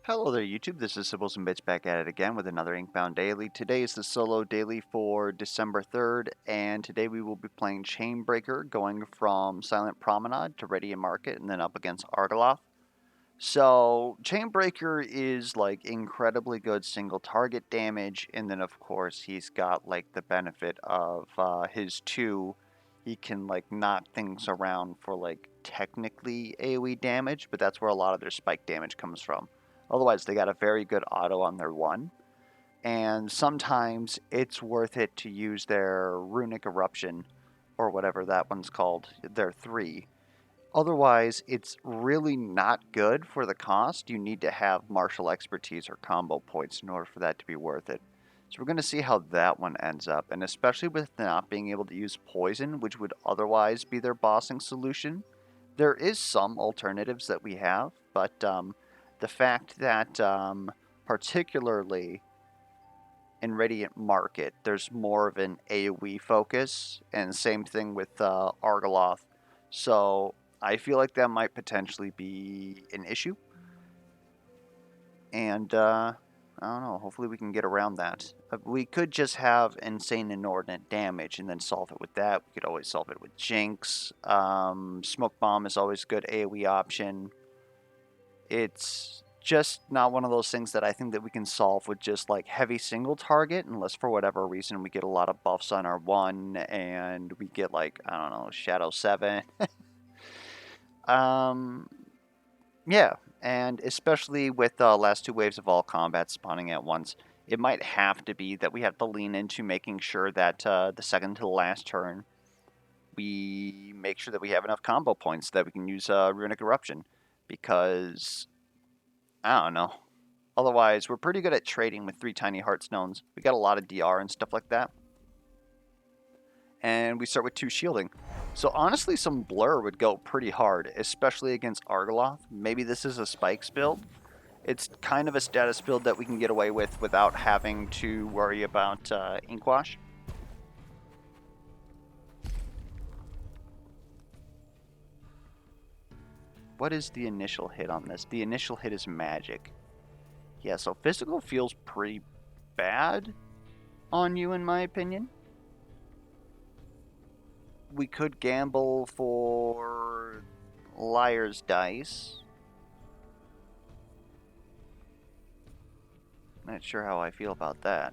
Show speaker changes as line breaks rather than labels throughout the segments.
Hello there, YouTube. This is Sibbles and Bits back at it again with another Inkbound Daily. Today is the solo daily for December 3rd, and today we will be playing Chainbreaker, going from Silent Promenade to Radiant Market and then up against Argoloth. So, Chainbreaker is like incredibly good single target damage, and then of course he's got like the benefit of his 2. He can like knock things around for like technically AoE damage, but that's where a lot of their spike damage comes from. Otherwise, they got a very good auto on their 1. And sometimes it's worth it to use their Runic Eruption, or whatever that one's called, their 3. Otherwise, it's really not good for the cost. You need to have martial expertise or combo points in order for that to be worth it. So we're going to see how that one ends up. And especially with not being able to use poison, which would otherwise be their bossing solution, there is some alternatives that we have, but the fact that particularly in Radiant Market, there's more of an AoE focus, and same thing with Argoloth. So I feel like that might potentially be an issue, and I don't know, hopefully we can get around that. We could just have insane inordinate damage and then solve it with that. We could always solve it with Jinx. Smoke Bomb is always a good AoE option. It's just not one of those things that I think that we can solve with just like heavy single target, unless for whatever reason we get a lot of buffs on our 1 and we get like, I don't know, Shadow 7. Yeah, and especially with the last 2 waves of all combat spawning at once, it might have to be that we have to lean into making sure that the second to the last turn, we make sure that we have enough combo points that we can use Runic Eruption, because I don't know. Otherwise, we're pretty good at trading with 3 tiny Heartstones. We got a lot of DR and stuff like that. And we start with 2 shielding. So honestly, some blur would go pretty hard, especially against Argoloth. Maybe this is a spikes build. It's kind of a status build that we can get away with without having to worry about Inkwash. What is the initial hit on this? The initial hit is magic. Yeah, so physical feels pretty bad on you, in my opinion. We could gamble for Liar's Dice. Not sure how I feel about that.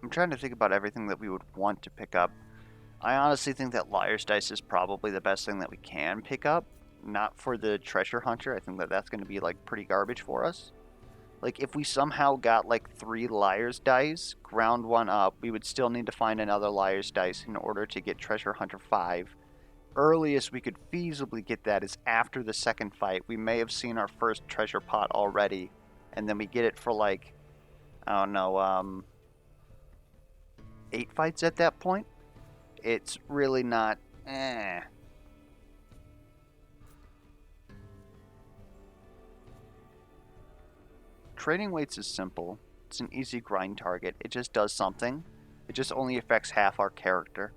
I'm trying to think about everything that we would want to pick up. I honestly think that Liar's Dice is probably the best thing that we can pick up. Not for the Treasure Hunter. I think that that's going to be like pretty garbage for us. Like if we somehow got like 3 Liar's Dice, ground 1 up, we would still need to find another Liar's Dice in order to get Treasure Hunter 5. Earliest we could feasibly get that is after the second fight. We may have seen our first treasure pot already, and then we get it for like, I don't know, 8 fights at that point. It's really not, Trading weights is simple. It's an easy grind target. It just does something. It just only affects half our character,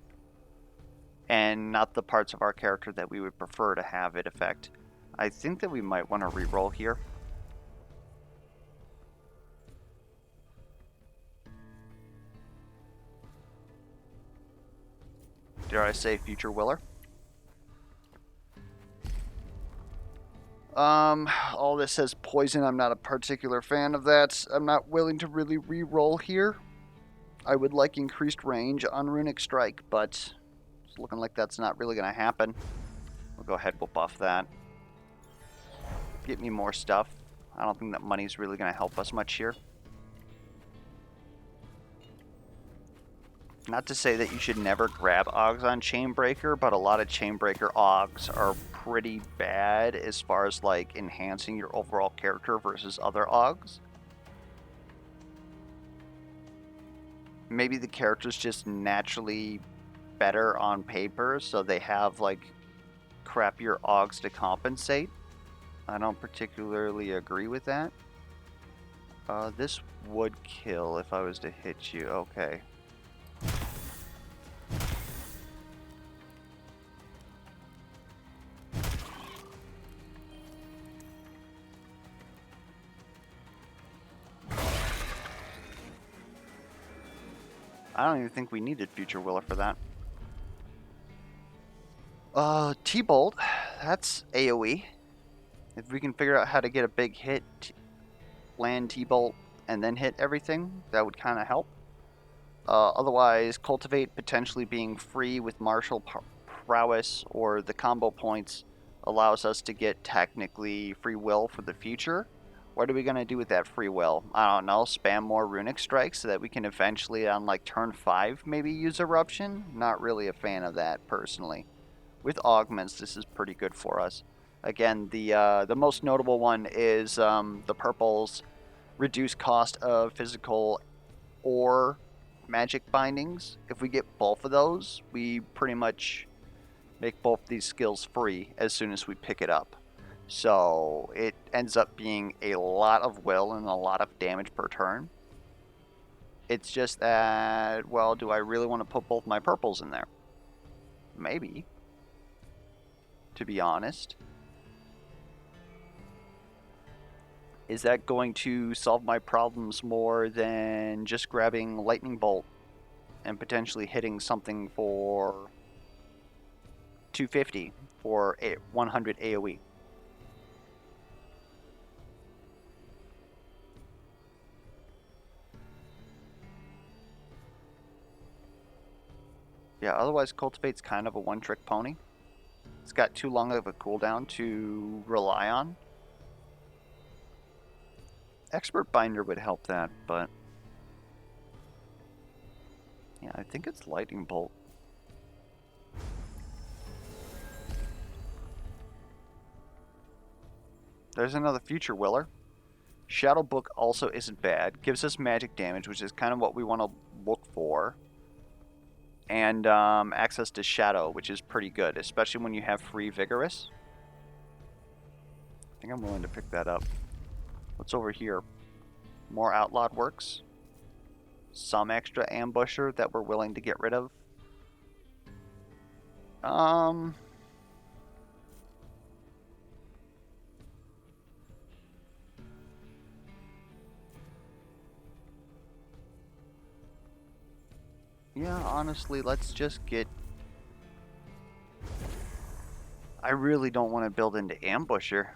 and not the parts of our character that we would prefer to have it affect. I think that we might want to reroll here. Dare I say future Willer? All this says poison. I'm not a particular fan of that. I'm not willing to really re-roll here. I would like increased range on Runic Strike, but it's looking like that's not really going to happen. We'll go ahead, we'll buff that. Get me more stuff. I don't think that money's really going to help us much here. Not to say that you should never grab Augs on Chainbreaker, but a lot of Chainbreaker Augs are pretty bad as far as like enhancing your overall character versus other Augs. Maybe the character's just naturally better on paper, so they have like crappier Augs to compensate. I don't particularly agree with that. This would kill if I was to hit you. Okay. I don't even think we needed Future Willer for that. T-Bolt, that's AoE. If we can figure out how to get a big hit, land T-Bolt, and then hit everything, that would kind of help. Otherwise, Cultivate potentially being free with Martial Prowess or the combo points allows us to get technically free will for the future. What are we going to do with that free will? I don't know, spam more Runic Strikes so that we can eventually on like turn 5 maybe use Eruption? Not really a fan of that personally. With Augments, this is pretty good for us. Again, the most notable one is the purple's reduced cost of physical or magic bindings. If we get both of those, we pretty much make both these skills free as soon as we pick it up. So it ends up being a lot of will and a lot of damage per turn. It's just that, well, do I really want to put both my purples in there? Maybe, to be honest. Is that going to solve my problems more than just grabbing Lightning Bolt and potentially hitting something for 250 for 100 AoE? Yeah, otherwise Cultivate's kind of a one-trick pony. It's got too long of a cooldown to rely on. Expert Binder would help that, but yeah, I think it's Lightning Bolt. There's another Future Willer. Shadow Book also isn't bad. Gives us magic damage, which is kind of what we want to look for. And access to Shadow, which is pretty good, especially when you have free Vigorous. I think I'm willing to pick that up. What's over here? More Outlawed Works. Some extra Ambusher that we're willing to get rid of. Yeah, honestly, let's just get... I really don't want to build into Ambusher.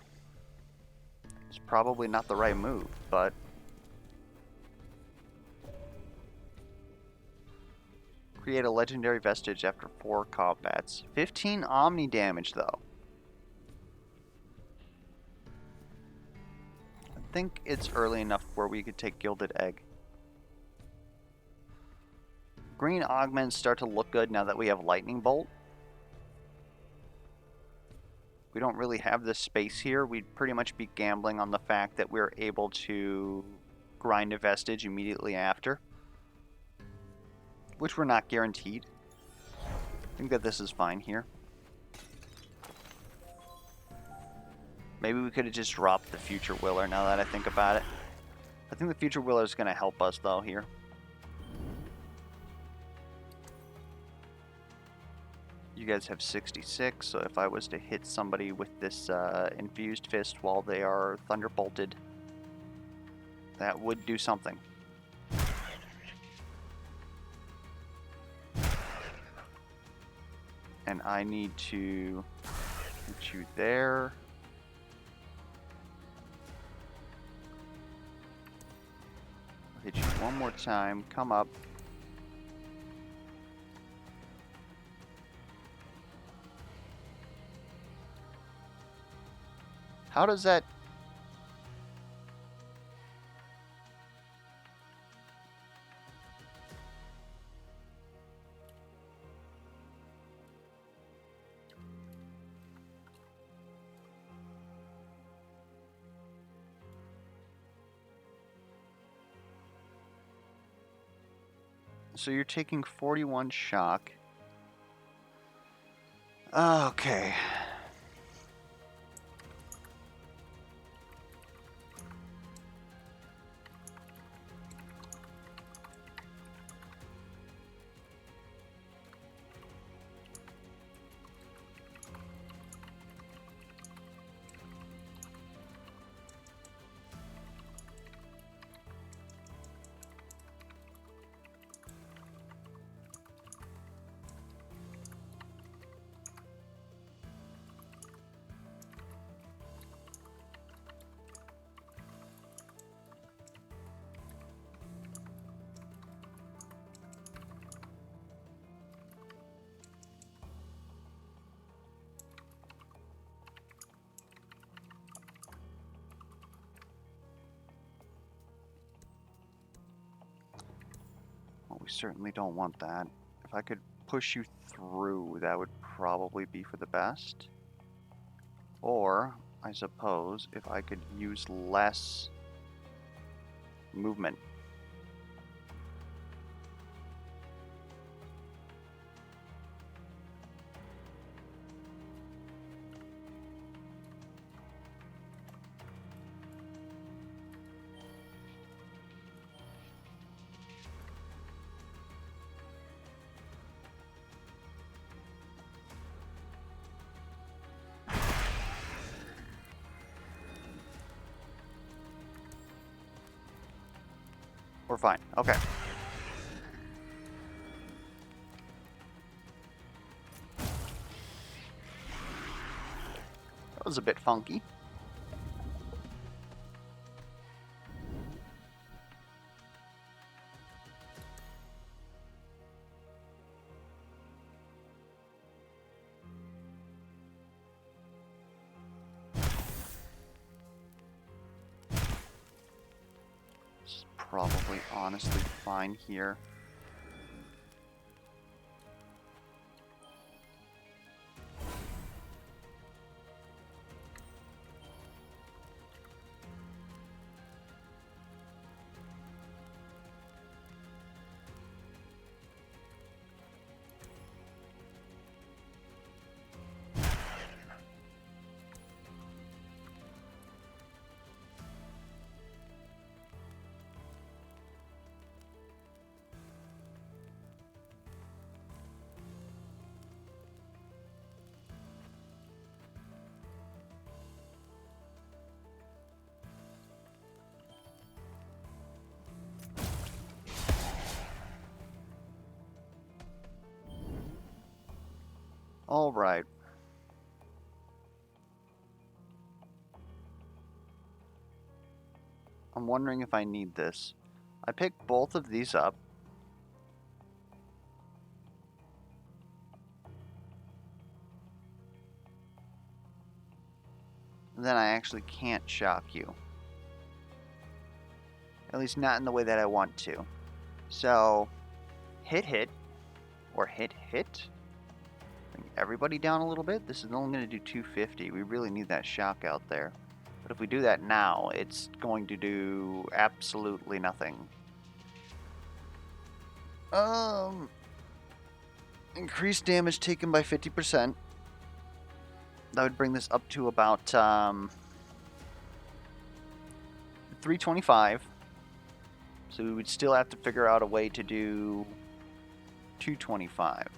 It's probably not the right move, but... Create a legendary vestige after 4 combats. 15 Omni damage, though. I think it's early enough where we could take Gilded Egg. Green augments start to look good now that we have Lightning Bolt. We don't really have the space here. We'd pretty much be gambling on the fact that we're able to grind a vestige immediately after, which we're not guaranteed. I think that this is fine here. Maybe we could have just dropped the Future Willer now that I think about it. I think the Future Willer is going to help us though here. You guys have 66, so if I was to hit somebody with this Infused Fist while they are Thunderbolted, that would do something. And I need to hit you there. I'll hit you one more time, come up. How does that... So you're taking 41 shock. Okay. certainly don't want that. If I could push you through, that would probably be for the best. Or, I suppose, if I could use less movement. We're fine. Okay. That was a bit funky. This is probably honestly fine here. All right. I'm wondering if I need this. I picked both of these up. And then I actually can't shock you. At least not in the way that I want to. So, hit, or hit. Bring everybody down a little bit. This is only going to do 250. We really need that shock out there. But if we do that now, it's going to do absolutely nothing. Increased damage taken by 50%. That would bring this up to about 325. So we would still have to figure out a way to do 225.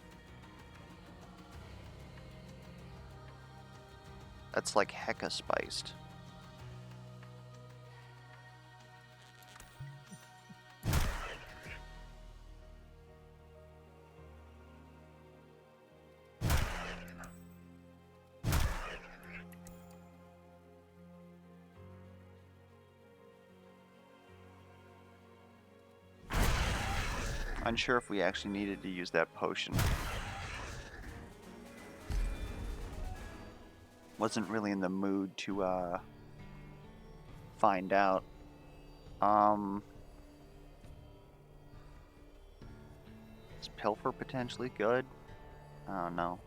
That's like hecka spiced. Unsure if we actually needed to use that potion. Wasn't really in the mood to find out. Is Pilfer potentially good? I don't know.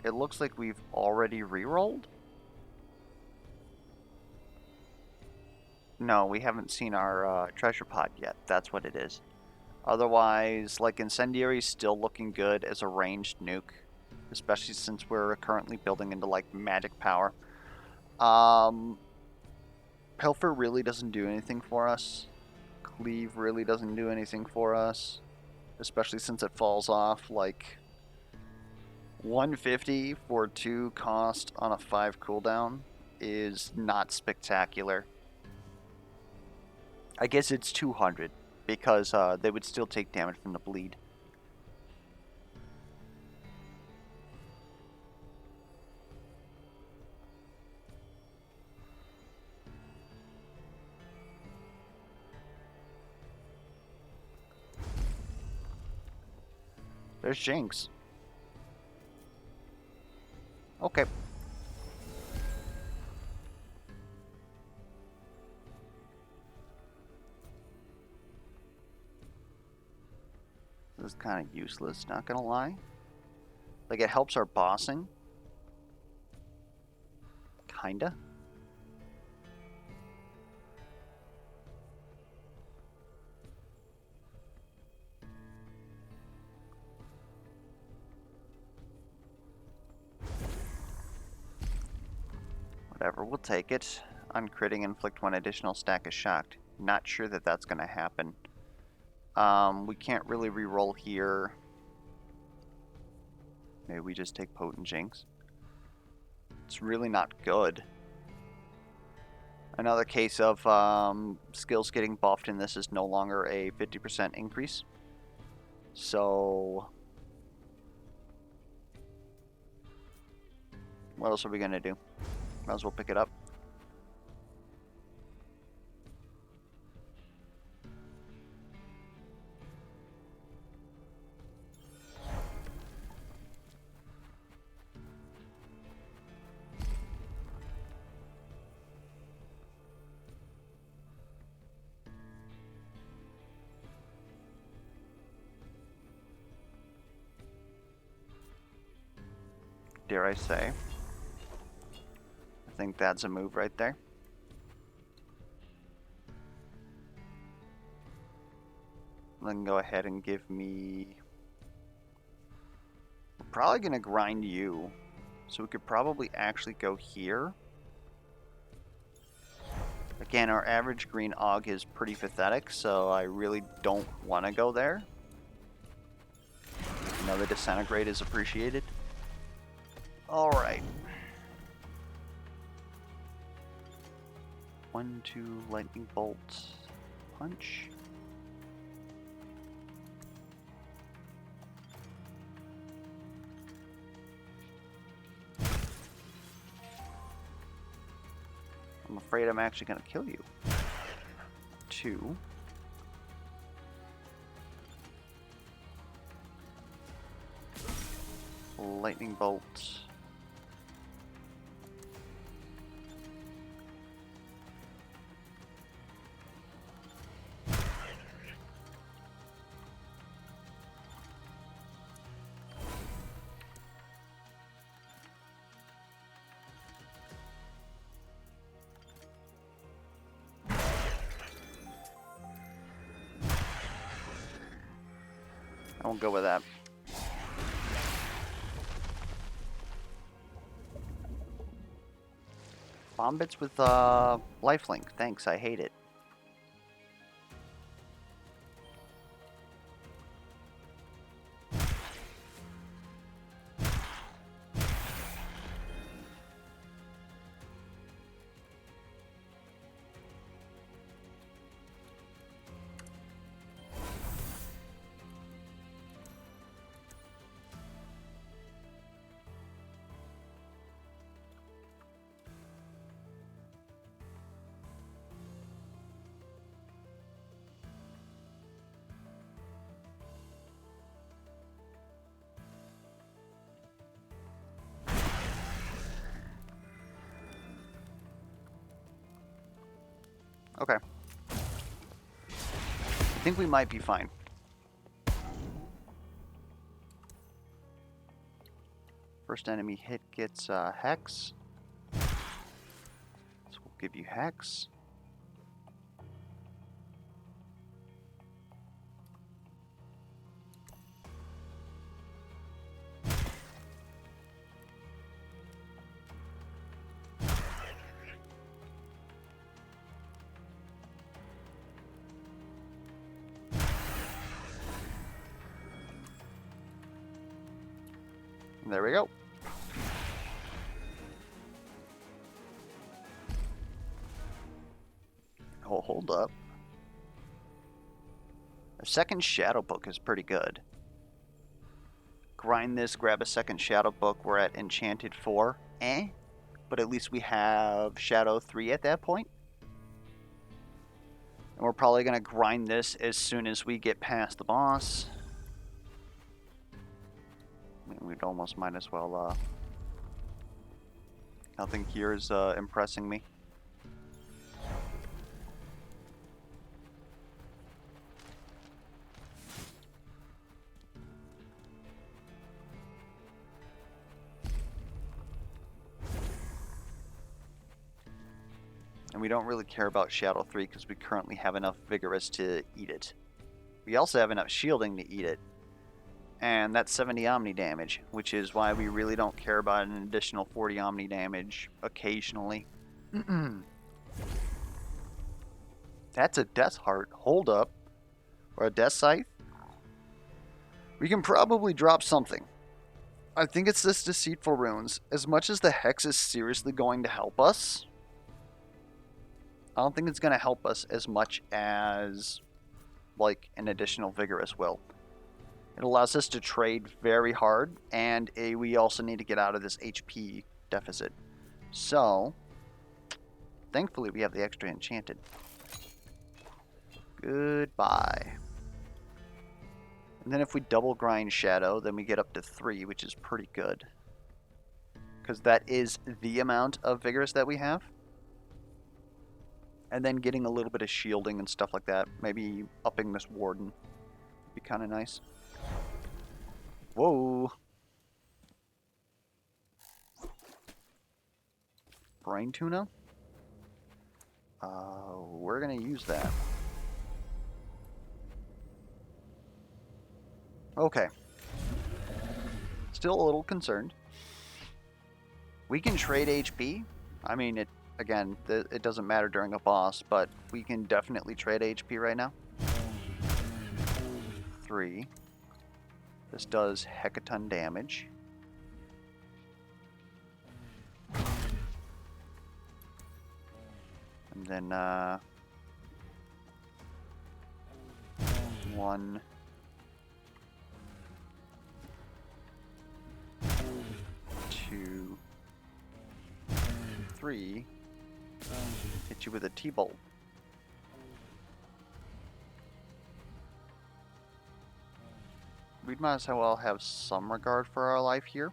It looks like we've already re-rolled. No, we haven't seen our treasure pod yet. That's what it is. Otherwise, like, Incendiary's still looking good as a ranged nuke, especially since we're currently building into, like, magic power. Pilfer really doesn't do anything for us. Cleave really doesn't do anything for us, especially since it falls off, like, 150 for 2 cost on a 5 cooldown is not spectacular. I guess it's 200, because they would still take damage from the bleed. There's Jinx. Okay. is kind of useless, not gonna lie. Like, it helps our bossing. Kinda. Whatever, we'll take it. Uncritting, inflict 1 additional stack of shocked. Not sure that that's gonna happen. We can't really reroll here. Maybe we just take Potent Jinx. It's really not good. Another case of skills getting buffed, and this is no longer a 50% increase. So, what else are we gonna do? Might as well pick it up. Dare I say. I think that's a move right there. Then go ahead and give me... We're probably going to grind you. So we could probably actually go here. Again, our average green AUG is pretty pathetic, so I really don't want to go there. Another Disintegrate is appreciated. Alright. 1, 2, Lightning Bolt, Punch. I'm afraid I'm actually going to kill you. 2. Lightning Bolt. I won't go with that. Bombits with lifelink. Thanks, I hate it. Okay. I think we might be fine. First enemy hit gets Hex. So we'll give you Hex. There we go. Oh, hold up. A second Shadow Book is pretty good. Grind this, grab a second Shadow Book. We're at Enchanted 4. But at least we have Shadow 3 at that point. And we're probably going to grind this as soon as we get past the boss. I mean, we'd almost might as well, nothing here is impressing me. And we don't really care about Shadow 3 because we currently have enough Vigorous to eat it. We also have enough shielding to eat it. And that's 70 Omni damage, which is why we really don't care about an additional 40 Omni damage occasionally. That's a Death Heart. Hold up. Or a Death Scythe. We can probably drop something. I think it's this Deceitful Runes. As much as the Hex is seriously going to help us, I don't think it's going to help us as much as, like, an additional Vigorous will. It allows us to trade very hard, and we also need to get out of this HP deficit. So, thankfully we have the extra Enchanted. Goodbye. And then if we double grind Shadow, then we get up to 3, which is pretty good. Because that is the amount of Vigorous that we have. And then getting a little bit of shielding and stuff like that. Maybe upping this Warden would be kind of nice. Whoa. Brain Tuna? We're going to use that. Okay. Still a little concerned. We can trade HP. I mean, it doesn't matter during a boss, but we can definitely trade HP right now. 3. This does hecaton damage. And then, 1, 2, 3. Hit you with a T-bolt. We might as well have some regard for our life here.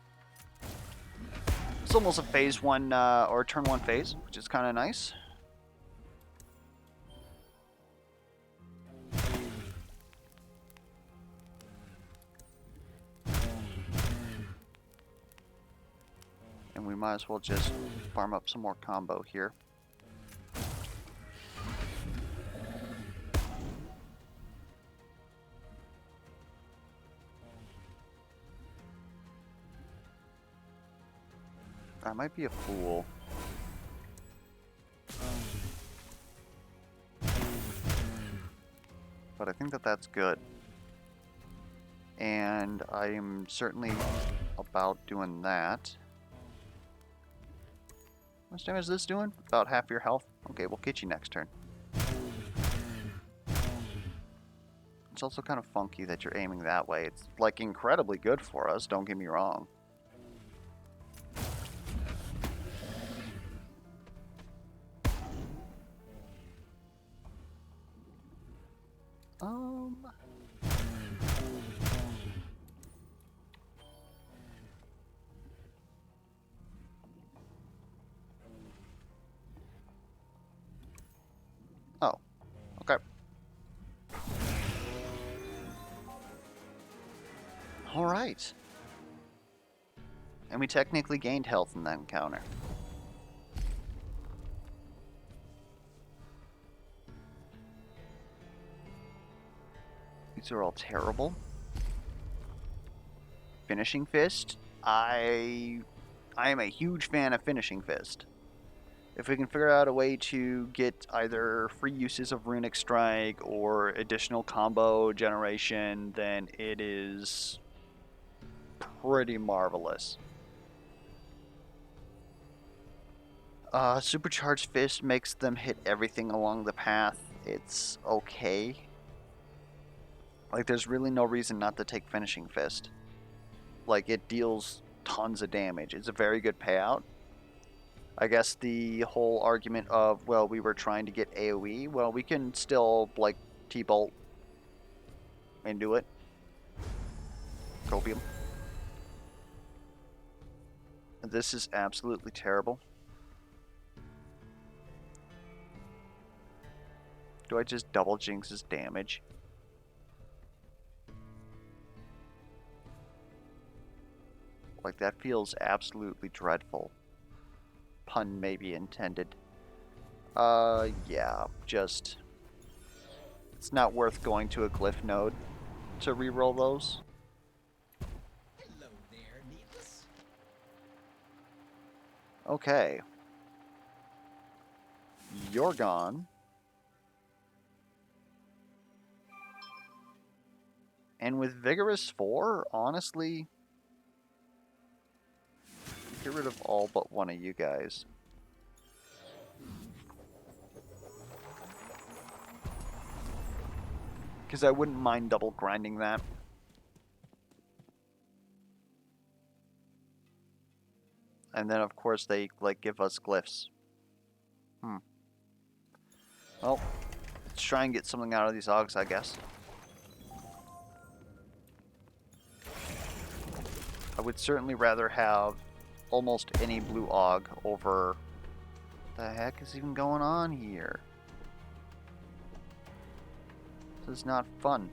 It's almost a phase 1 or turn 1 phase, which is kind of nice. And we might as well just farm up some more combo here. I might be a fool. But I think that that's good. And I'm certainly about doing that. How much damage is this doing? About half your health? Okay, we'll get you next turn. It's also kind of funky that you're aiming that way. It's, like, incredibly good for us, don't get me wrong. Oh, okay. All right. And we technically gained health in that encounter. These are all terrible. Finishing Fist. I am a huge fan of Finishing Fist. If we can figure out a way to get either free uses of Runic Strike or additional combo generation, then it is pretty marvelous. Supercharged Fist makes them hit everything along the path. It's okay. Like, there's really no reason not to take Finishing Fist. Like, it deals tons of damage. It's a very good payout. I guess the whole argument of, well, we were trying to get AoE, well, we can still, like, T-bolt into it. Copium. This is absolutely terrible. Do I just double jinx his damage? Like, that feels absolutely dreadful. Pun may be intended. Yeah, just... It's not worth going to a glyph node to reroll those.
Hello there, Needless.
Okay. You're gone. And with Vigorous 4, honestly, get rid of all but one of you guys. Because I wouldn't mind double grinding that. And then, of course, they, like, give us glyphs. Well, let's try and get something out of these Augs, I guess. I would certainly rather have almost any blue Aug over... What the heck is even going on here? This is not fun.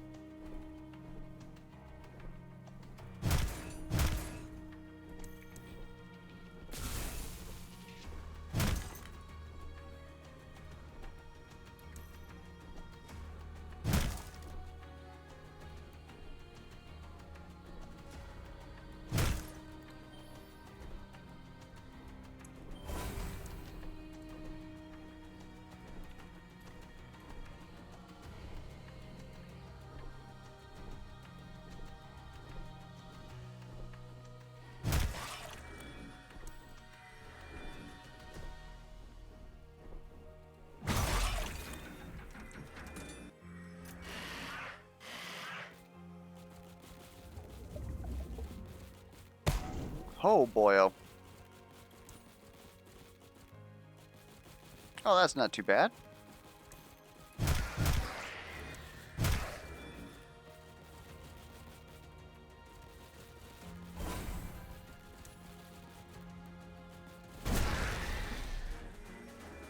Oh boyo. Oh, that's not too bad.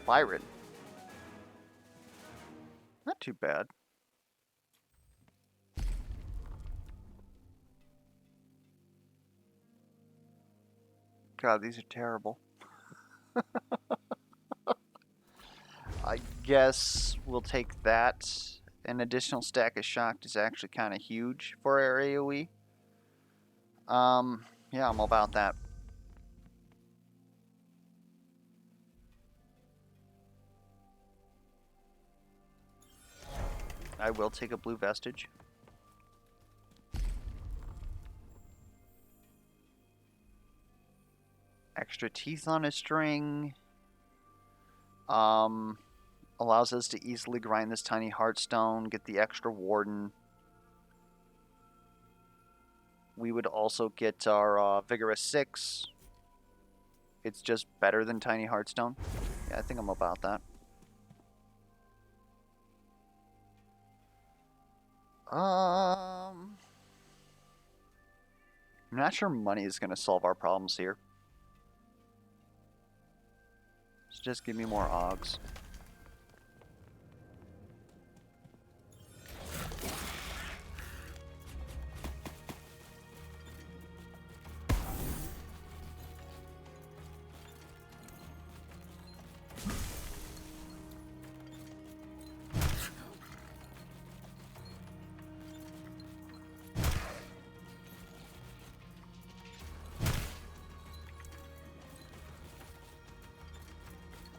Byron. Not too bad. God, these are terrible. I guess we'll take that. An additional stack of Shocked is actually kind of huge for our AoE. Yeah, I'm all about that. I will take a blue vestige. Extra teeth on a string. Allows us to easily grind this tiny heartstone, get the extra warden. We would also get our Vigorous 6. It's just better than tiny heartstone. Yeah, I think I'm about that. I'm not sure money is going to solve our problems here. So just give me more Augs.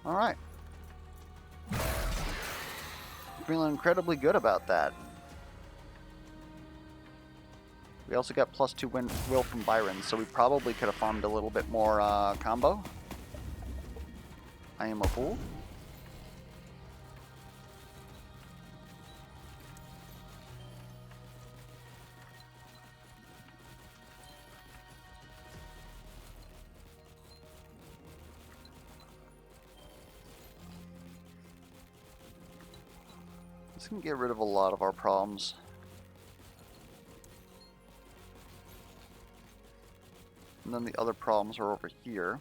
Alright. Feeling incredibly good about that. We also got +2 will from Byron, so we probably could have farmed a little bit more combo. I am a fool. This can get rid of a lot of our problems. And then the other problems are over here.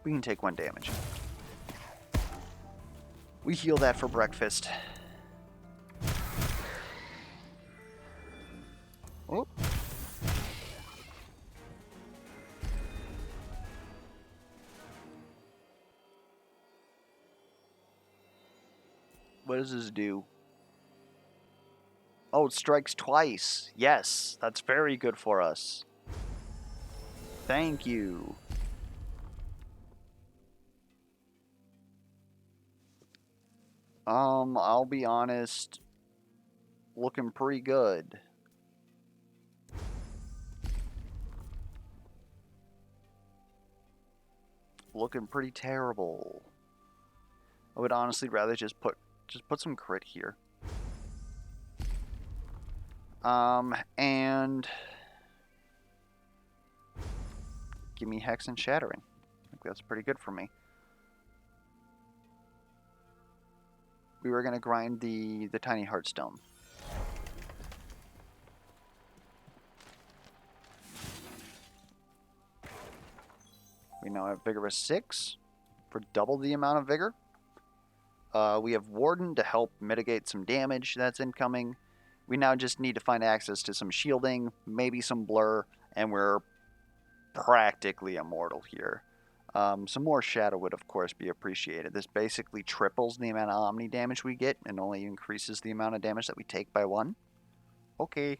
We can take 1 damage. We heal that for breakfast. Oh. What does this do? Oh, it strikes twice. Yes, that's very good for us. Thank you. I'll be honest. Looking pretty good. Looking pretty terrible. I would honestly rather just put some crit here. And give me Hex and Shattering. I think that's pretty good for me. We were gonna grind the Tiny Heartstone. We now have Vigorous 6 for double the amount of Vigor. We have Warden to help mitigate some damage that's incoming. We now just need to find access to some shielding, maybe some blur, and we're practically immortal here. Some more Shadow would, of course, be appreciated. This basically triples the amount of Omni damage we get and only increases the amount of damage that we take by 1. Okay.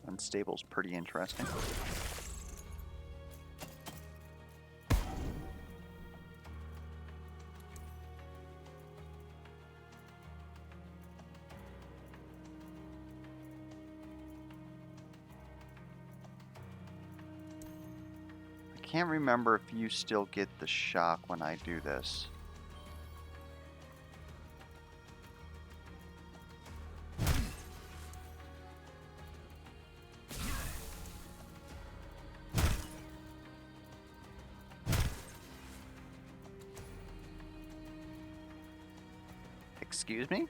Unstable's pretty interesting. I can't remember if you still get the shock when I do this. Excuse me?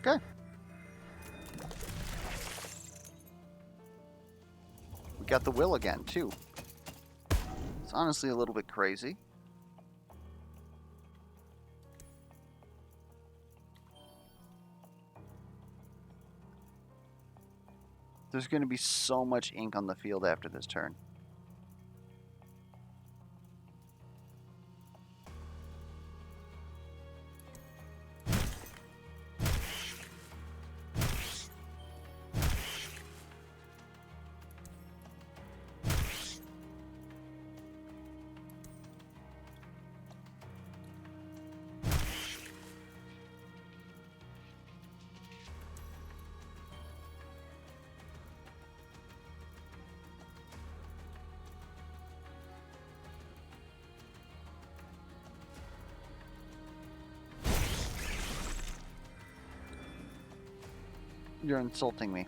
Okay. We got the will again, too. It's honestly a little bit crazy. There's going to be so much ink on the field after this turn. You're insulting me.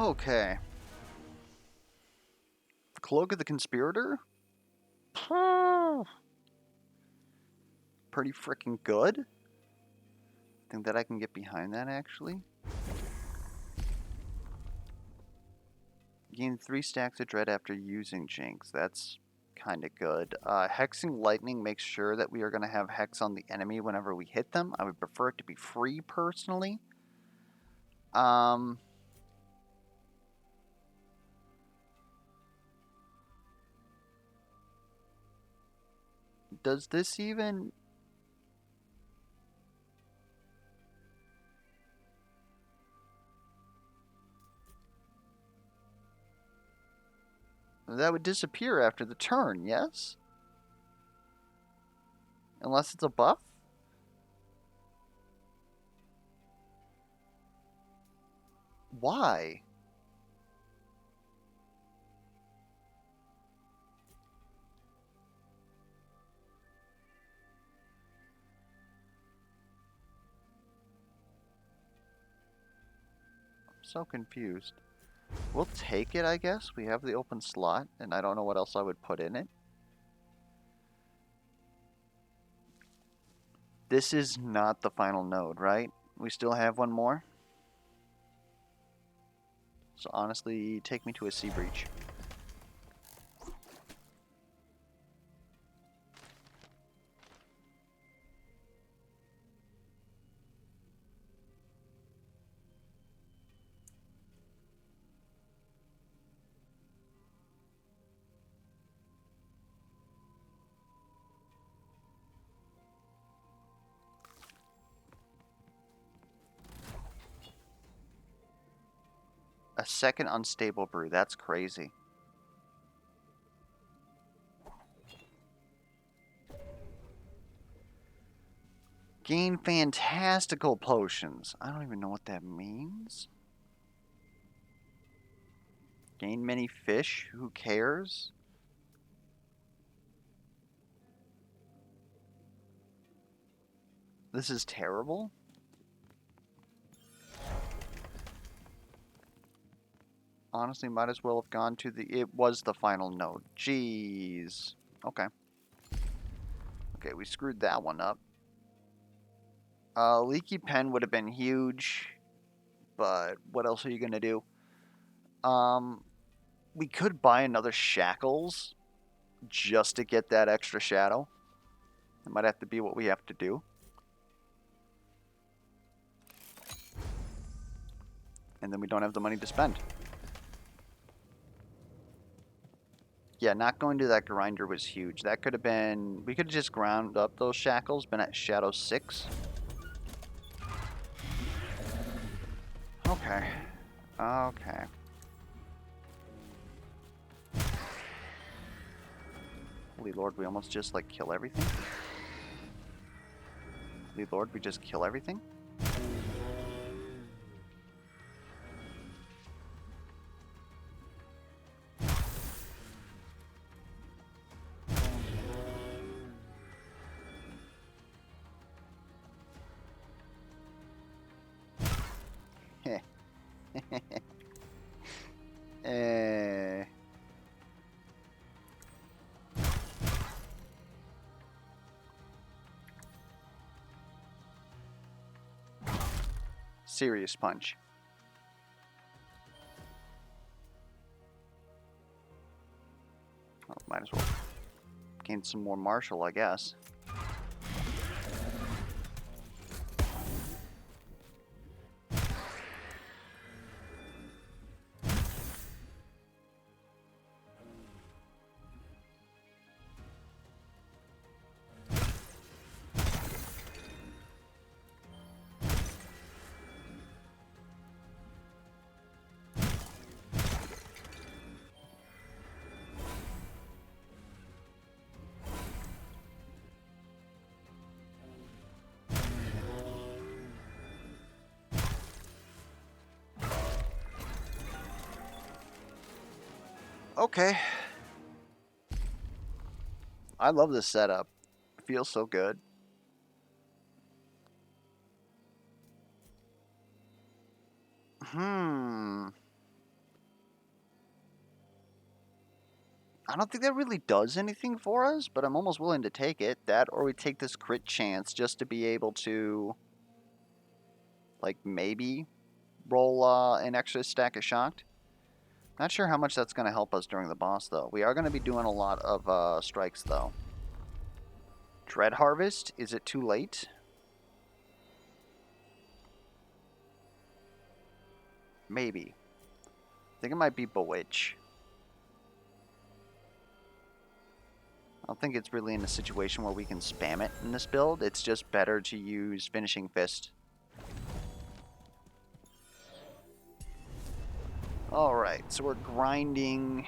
Okay. Cloak of the Conspirator? Pretty freaking good. Think that I can get behind that, actually. Gain 3 stacks of dread after using Jinx. That's kind of good. Hexing Lightning makes sure that we are going to have Hex on the enemy whenever we hit them. I would prefer it to be free, personally. Does this even... That would disappear after the turn, yes? Unless it's a buff? Why? I'm so confused. We'll take it, I guess. We have the open slot, and I don't know what else I would put in it. This is not the final node, right? We still have one more? So honestly, take me to a sea breach. A second unstable brew, that's crazy. Gain fantastical potions. I don't even know what that means. Gain many fish, who cares? This is terrible. Honestly, might as well have gone to the... It was the final node. Jeez. Okay. Okay, we screwed that one up. Leaky pen would have been huge, but what else are you gonna do? We could buy another shackles just to get that extra shadow. It might have to be what we have to do. And then we don't have the money to spend. Yeah, not going to that grinder was huge. That could have been... We could have just ground up those shackles, been at Shadow 6. Okay. Okay. Holy Lord, we almost just, like, kill everything? Holy Lord, we just kill everything? Heh. eh... Serious punch. Well, might as well gain some more martial, I guess. Okay. I love this setup. It feels so good. Hmm. I don't think that really does anything for us, but I'm almost willing to take it. That or we take this crit chance just to be able to, like, maybe roll an extra stack of shocked. Not sure how much that's going to help us during the boss, though. We are going to be doing a lot of strikes, though. Dread Harvest, is it too late? Maybe. I think it might be Bewitch. I don't think it's really in a situation where we can spam it in this build. It's just better to use Finishing Fist. Alright, so we're grinding.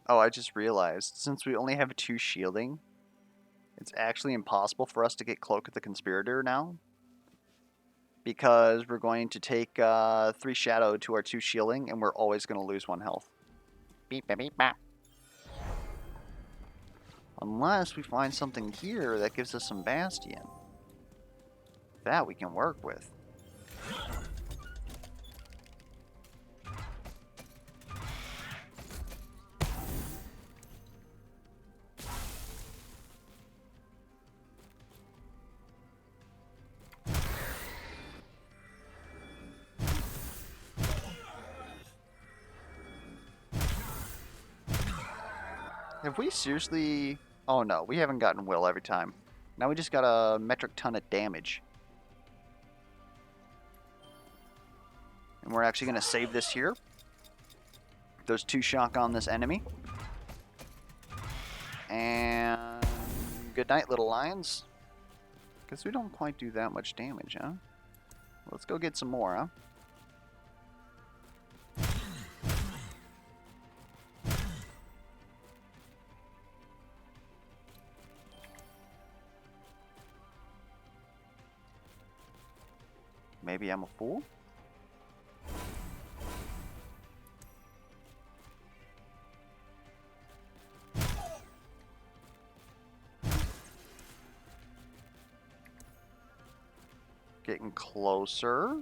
Oh, I just realized, since we only have 2 shielding, it's actually impossible for us to get Cloak of the Conspirator now. Because we're going to take 3 Shadow to our 2 shielding, and we're always going to lose 1 health. Beep, beep, beep, beep. Unless we find something here that gives us some Bastion. That we can work with. Have we seriously... Oh no, we haven't gotten Will every time. Now we just got a metric ton of damage. And we're actually going to save this here. There's 2 shock on this enemy. And good night, little lions. Guess we don't quite do that much damage, huh? Let's go get some more, huh? Maybe I'm a fool? Getting closer.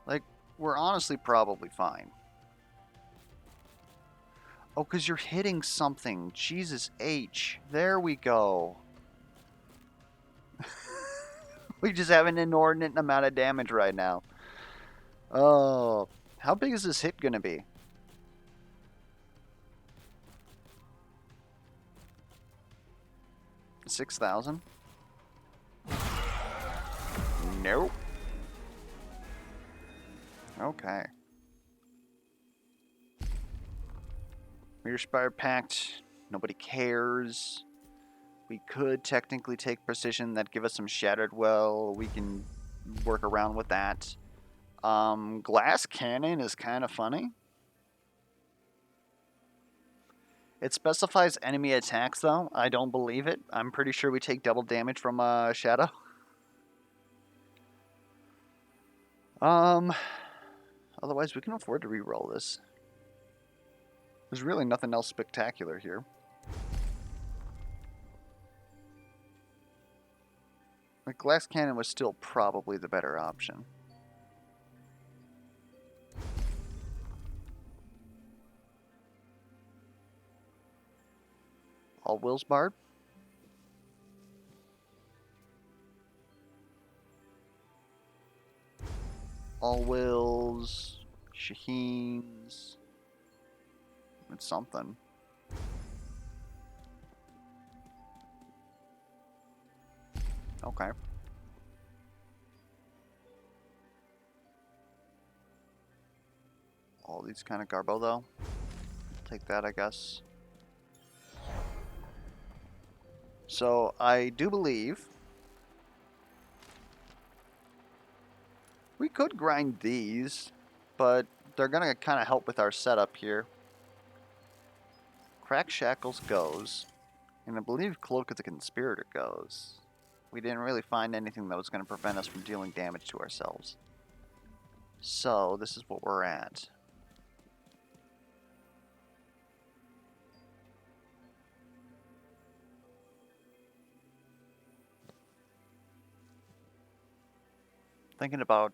Like, we're honestly probably fine. Oh, because you're hitting something. Jesus H. There we go. We just have an inordinate amount of damage right now. Oh, how big is this hit going to be? $6,000? Nope. Okay. Meteor Spire Pact. Nobody cares. We could technically take Precision. That'd give us some Shattered Well. We can work around with that. Glass Cannon is kind of funny. It specifies enemy attacks, though. I don't believe it. I'm pretty sure we take double damage from Shadow. Otherwise, we can afford to reroll this. There's really nothing else spectacular here. The Glass Cannon was still probably the better option. All Will's Barb. All Wills. Shaheen's. It's something. Okay. All these kind of garbo, though. Take that, I guess. So, I do believe we could grind these, but they're going to kind of help with our setup here. Crack Shackles goes, and I believe Cloak of the Conspirator goes. We didn't really find anything that was going to prevent us from dealing damage to ourselves. So, this is what we're at. thinking about,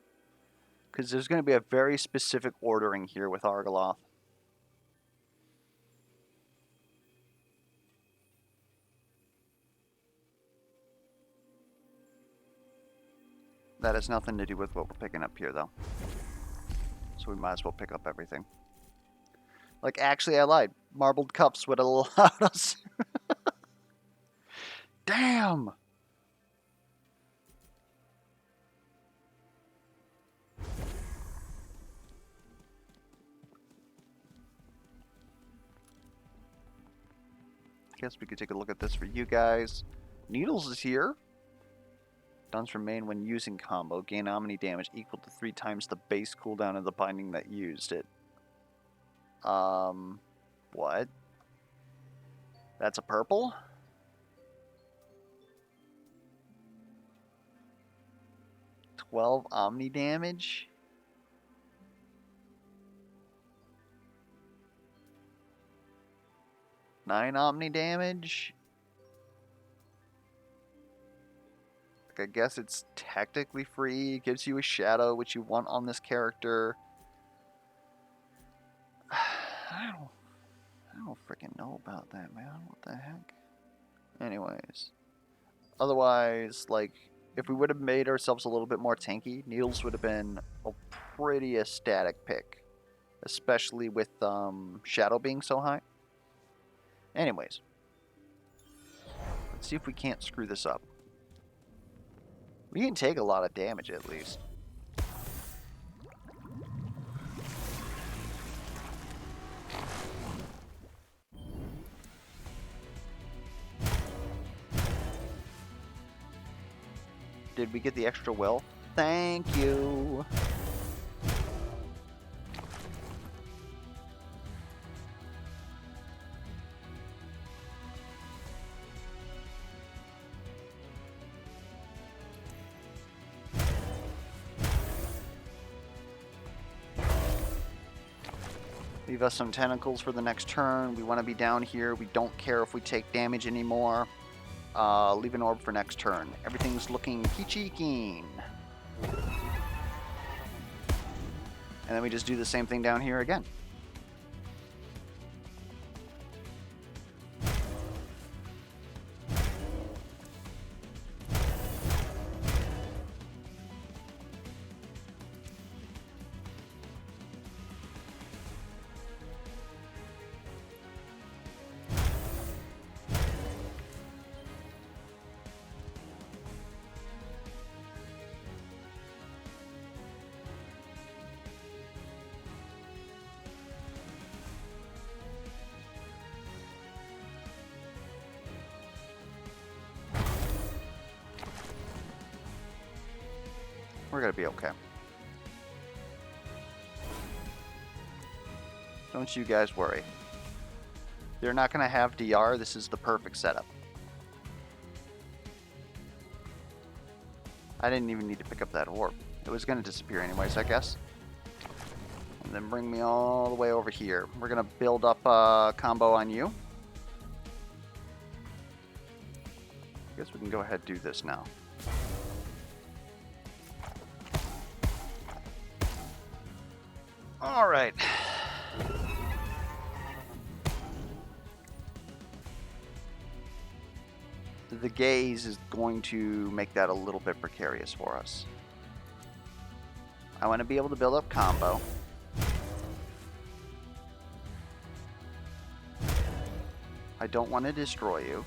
because there's going to be a very specific ordering here with Argoloth. That has nothing to do with what we're picking up here, though. So we might as well pick up everything. Like, actually, I lied. Marbled cups would have allowed us. Damn! Guess we could take a look at this for you guys. Needles is here. Stuns remain when using combo. Gain omni damage equal to 3 times the base cooldown of the binding that used it. What? That's a purple? $12 omni damage? $9 omni damage? I guess it's technically free. It gives you a shadow, which you want on this character. I don't freaking know about that, man. What the heck? Anyways. Otherwise, like, if we would have made ourselves a little bit more tanky, Needles would have been a pretty ecstatic pick. Especially with Shadow being so high. Anyways. Let's see if we can't screw this up. We can take a lot of damage at least. Did we get the extra will? Thank you. Leave us some tentacles for the next turn. We want to be down here. We don't care if we take damage anymore. Leave an orb for next turn. Everything's looking peachy keen. And then we just do the same thing down here again. We're gonna be okay. Don't you guys worry. They're not gonna have DR. This is the perfect setup. I didn't even need to pick up that orb. It was gonna disappear anyways, I guess. And then bring me all the way over here. We're gonna build up a combo on you. I guess we can go ahead and do this now. All right. The gaze is going to make that a little bit precarious for us. I want to be able to build up combo. I don't want to destroy you.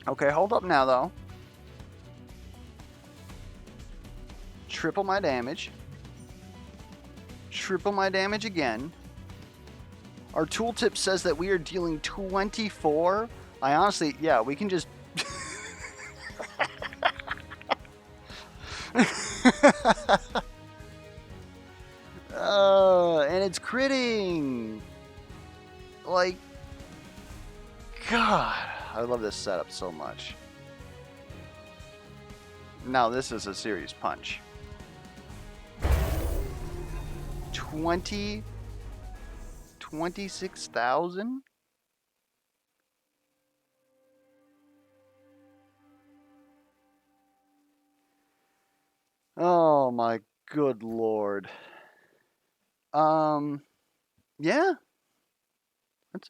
Okay, hold up now, though. Triple my damage. Triple my damage again. Our tooltip says that we are dealing 24. I honestly, yeah, we can just... this setup so much. Now this is a serious punch. 26,000? Oh my good lord. Yeah,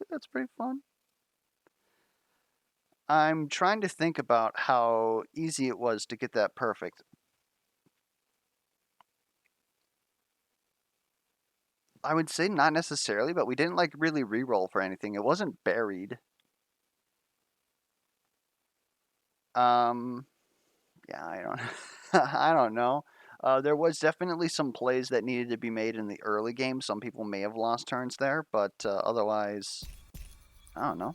that's pretty fun. I'm trying to think about how easy it was to get that perfect. I would say not necessarily, but we didn't like really re-roll for anything. It wasn't buried. Um, yeah, I don't, I don't know. There was definitely some plays that needed to be made in the early game. Some people may have lost turns there, but otherwise, I don't know.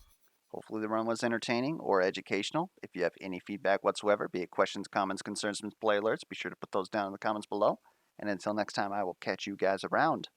Hopefully the run was entertaining or educational. If you have any feedback whatsoever, be it questions, comments, concerns, and play alerts, be sure to put those down in the comments below. And until next time, I will catch you guys around.